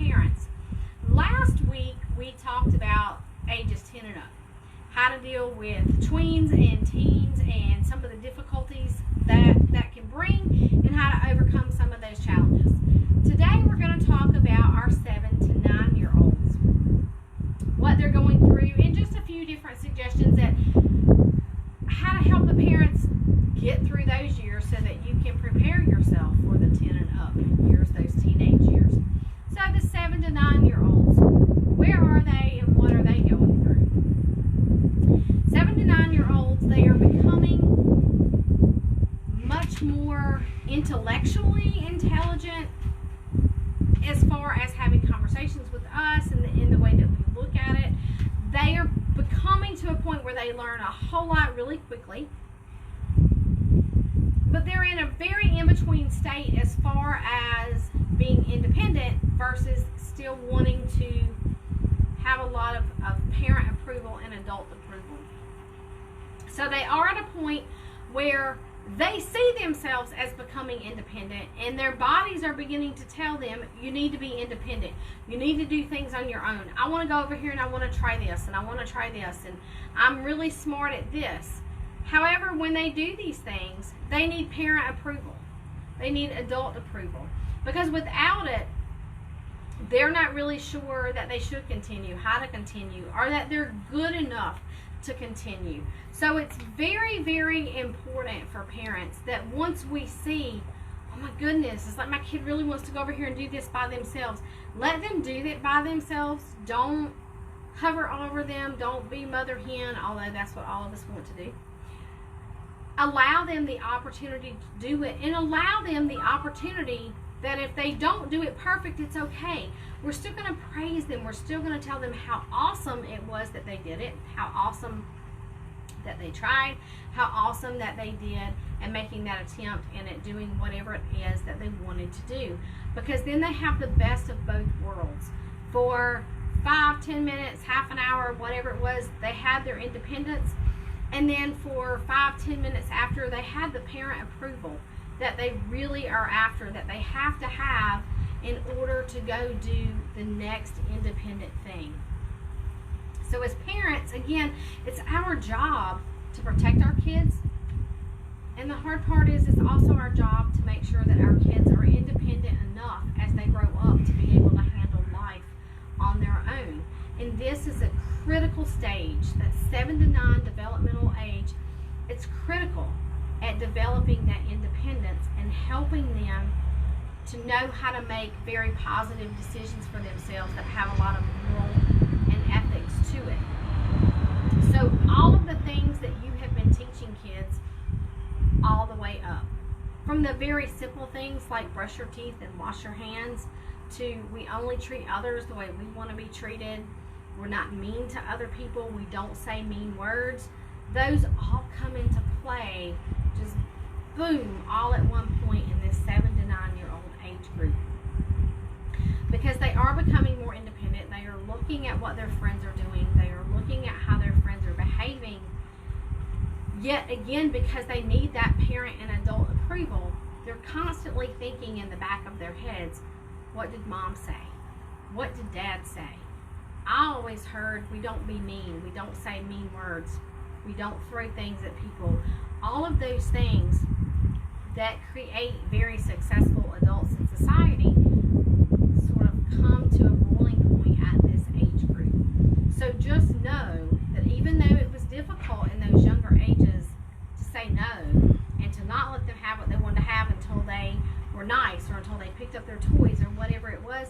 parents. Last week we talked about ages 10 and up, how to deal with tweens and teens and some of the difficulties that can bring, and how to overcome some of those challenges. Today we're going to talk about our 7 to 9 year olds, what they're going through, and just a few different suggestions that how to help the parents get through those years so that you can prepare yourself for the 10 and up years, those teenage years. So the 7 to 9 year olds, where are they and what are they going through? 7 to 9 year olds, they are becoming much more intellectually intelligent as far as having conversations with us and in the way that we look at it. They are becoming to a point where they learn a whole lot really quickly, but they're in a very in-between state as far as being independent versus still wanting to have a lot of parent approval and adult approval. So they are at a point where they see themselves as becoming independent, and their bodies are beginning to tell them, you need to be independent. You need to do things on your own. I want to go over here and I want to try this and I want to try this, and I'm really smart at this. However, when they do these things, they need parent approval. They need adult approval, because without it, they're not really sure that they should continue, how to continue, or that they're good enough to continue. So it's very, very important for parents that once we see, oh my goodness, it's like my kid really wants to go over here and do this by themselves, let them do that by themselves. Don't hover over them. Don't be mother hen, although that's what all of us want to do. Allow them the opportunity to do it, and allow them the opportunity that if they don't do it perfect, it's okay. We're still going to praise them. We're still going to tell them how awesome it was that they did it, how awesome that they tried, how awesome that they did, and making that attempt and at doing whatever it is that they wanted to do. Because then they have the best of both worlds. For 5, 10 minutes, half an hour, whatever it was, they had their independence. And then for 5, 10 minutes after, they had the parent approval that they really are after, that they have to have in order to go do the next independent thing. So as parents, again, it's our job to protect our kids. And the hard part is it's also our job to make sure that our kids are independent enough as they grow up to be able to handle life on their own. And this is a critical stage, that 7 to 9 developmental age. It's critical at developing that independence and helping them to know how to make very positive decisions for themselves that have a lot of moral and ethics to it. So all of the things that you have been teaching kids all the way up, from the very simple things like brush your teeth and wash your hands, to we only treat others the way we want to be treated, we're not mean to other people, we don't say mean words, those all come into play just boom, all at one point in this 7 to 9 year old age group. Because they are becoming more independent, they are looking at what their friends are doing, they are looking at how their friends are behaving. Yet again, because they need that parent and adult approval, they're constantly thinking in the back of their heads, what did mom say? What did dad say? I always heard we don't be mean, we don't say mean words, we don't throw things at people. All of those things that create very successful adults in society sort of come to a boiling point at this age group. So just know that even though it was difficult in those younger ages to say no and to not let them have what they wanted to have until they were nice or until they picked up their toys or whatever it was,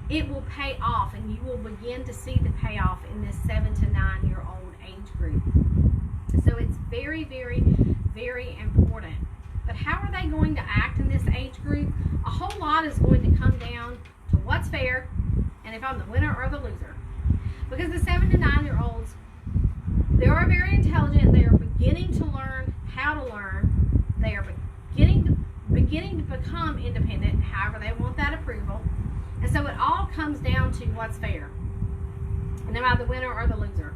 it will pay off, and you will begin to see the payoff in this 7 to 9 year old age group. So it's very, very, very important. But how are they going to act in this age group? A whole lot is going to come down to what's fair and if I'm the winner or the loser. Because the 7 to 9 year olds, they are very intelligent. They are beginning to learn how to learn. They are beginning to become independent, however they want that approval. And so it all comes down to what's fair. And am I the winner or the loser?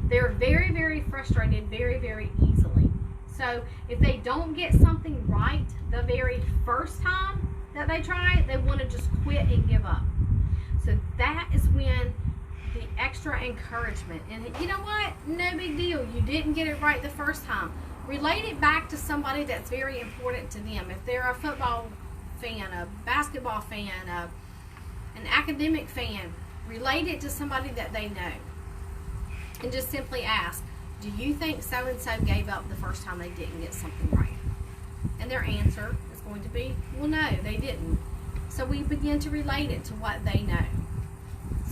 They're very, very frustrated very, very easily. So if they don't get something right the very first time that they try it, they want to just quit and give up. So that is when the extra encouragement, and you know what? No big deal. You didn't get it right the first time. Relate it back to somebody that's very important to them. If they're a football fan, a basketball fan, an academic fan, relate it to somebody that they know. And just simply ask, do you think so-and-so gave up the first time they didn't get something right? And their answer is going to be, well, no, they didn't. So we begin to relate it to what they know.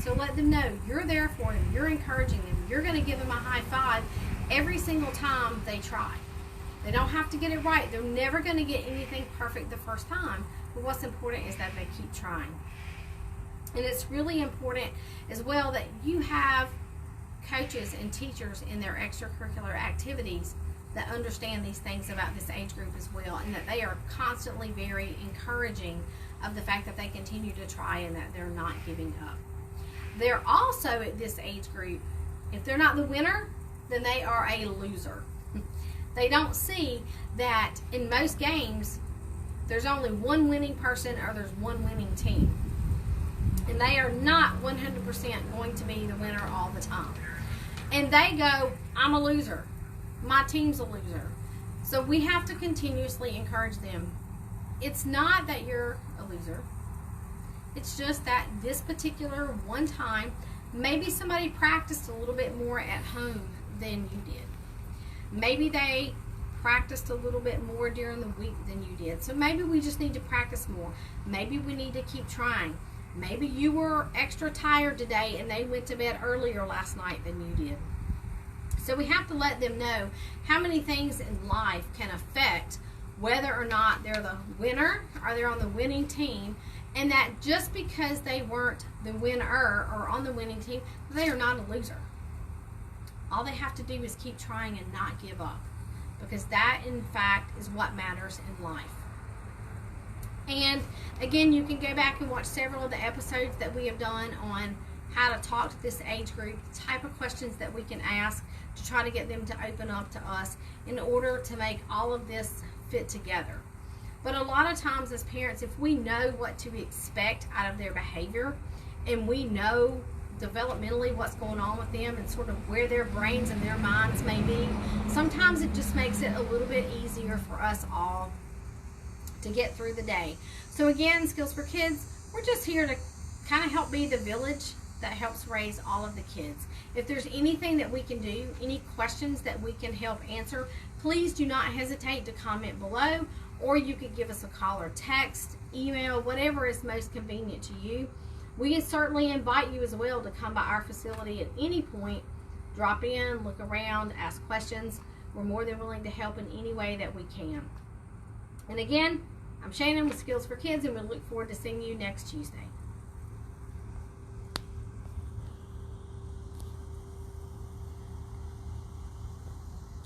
So let them know you're there for them, you're encouraging them, you're going to give them a high five every single time they try. They don't have to get it right. They're never going to get anything perfect the first time. But what's important is that they keep trying. And it's really important as well that you have coaches and teachers in their extracurricular activities that understand these things about this age group as well, and that they are constantly very encouraging of the fact that they continue to try and that they're not giving up. They're also at this age group, if they're not the winner, then they are a loser. They don't see that in most games there's only one winning person or there's one winning team. And they are not 100% going to be the winner all the time. And they go, I'm a loser. My team's a loser. So we have to continuously encourage them. It's not that you're a loser. It's just that this particular one time, maybe somebody practiced a little bit more at home than you did. Maybe they practiced a little bit more during the week than you did. So maybe we just need to practice more. Maybe we need to keep trying. Maybe you were extra tired today and they went to bed earlier last night than you did. So we have to let them know how many things in life can affect whether or not they're the winner or they're on the winning team, and that just because they weren't the winner or on the winning team, they are not a loser. All they have to do is keep trying and not give up, because that, in fact, is what matters in life. And again, you can go back and watch several of the episodes that we have done on how to talk to this age group, the type of questions that we can ask to try to get them to open up to us in order to make all of this fit together. But a lot of times as parents, if we know what to expect out of their behavior, and we know developmentally what's going on with them and sort of where their brains and their minds may be, sometimes it just makes it a little bit easier for us all to get through the day. So again, Skills for Kids, we're just here to kind of help be the village that helps raise all of the kids. If there's anything that we can do, any questions that we can help answer, please do not hesitate to comment below, or you could give us a call or text, email, whatever is most convenient to you. We can certainly invite you as well to come by our facility at any point, drop in, look around, ask questions. We're more than willing to help in any way that we can. And again, I'm Shannon with Skills for Kids, and we look forward to seeing you next Tuesday.